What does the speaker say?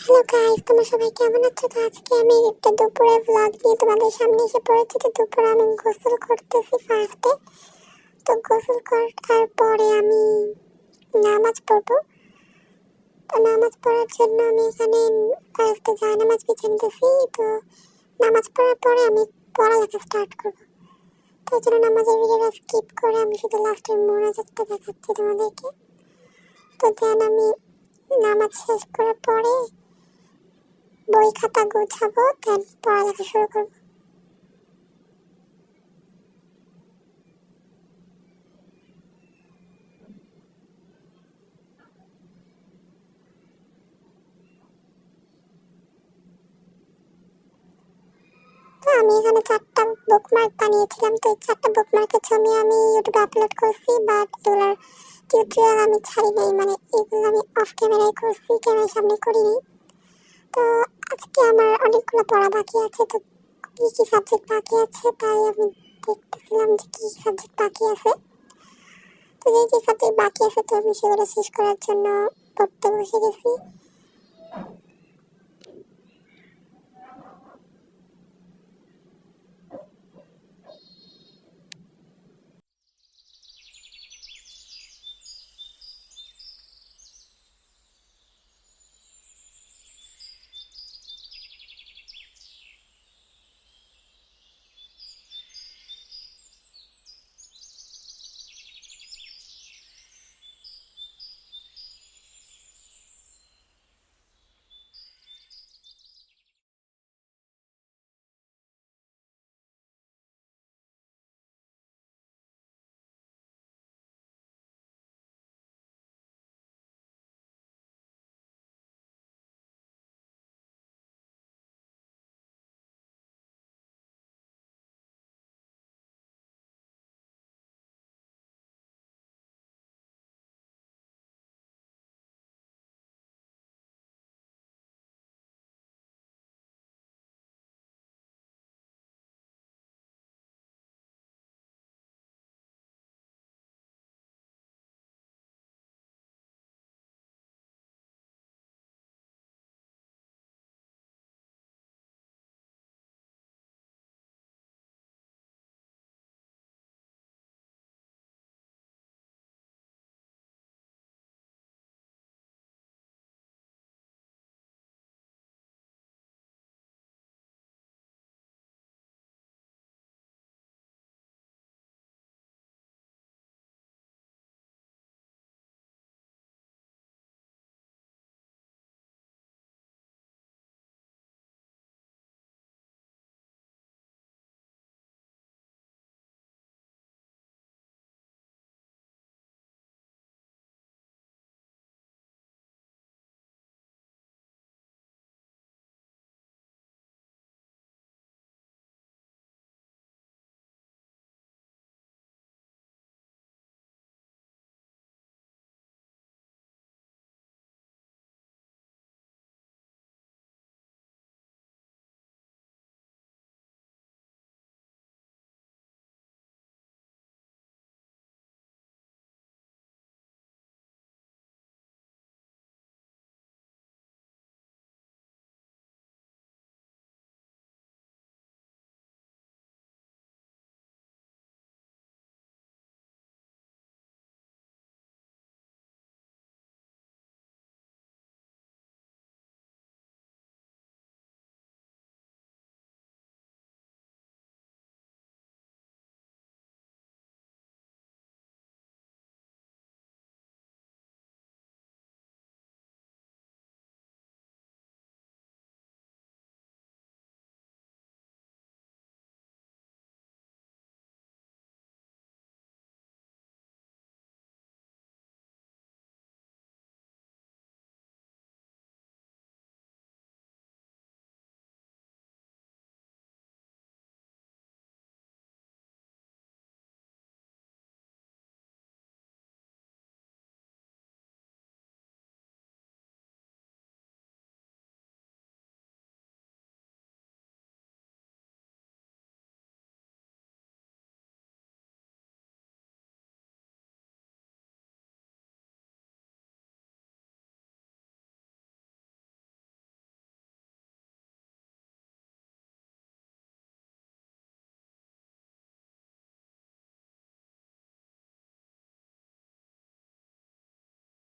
Hello guys, তোমরা সবাই কেমন আছো? তো আজকে আমি একটা দুপুরের ভ্লগ নিয়ে তোমাদের সামনে এসে পড়েছি। তো দুপুরে আমি গোসল করতেছি ফার্স্টে। তো গোসল করার পরে আমি নামাজ পড়বো। তো নামাজ পড়ার জন্য আমি এখানে ফার্স্টে জায়নামাজ বিছিয়ে নিতেছি। তো নামাজ পড়ার পরে আমি পড়ালেখা স্টার্ট করবো। তো এই জন্য নামাজের ভিডিওটা স্কিপ করে আমি শুধু লাস্টের মোনাজাতটা দেখাচ্ছি তোমাদেরকে। তো দেন আমি নামাজ শেষ করার পরে বই খাতা গোছাবো, দেন পড়ালেখা শুরু করবো। তো আমি এখানে 4টা বুকমার্ক বানিয়েছিলাম। তো এই 4টা বুকমার্কের ছবি আমি ইউটিউবে আপলোড করছি, বাট এগুলোর টিউটোরিয়াল আমি ছাড়ি নাই, মানে এগুলো আমি অফ ক্যামেরায় করছি, ক্যামেরার সামনে করিনি। তো আজকে আমার অনেকগুলো পড়া বাকি আছে। তো কী কী সাবজেক্ট বাকি আছে তাই আমি দেখতেছিলাম যে কী কী সাবজেক্ট বাকি আছে। তো যে যে সাবজেক্ট বাকি আছে তো আমি সেগুলো শেষ করার জন্য পড়তে বসে গেছি।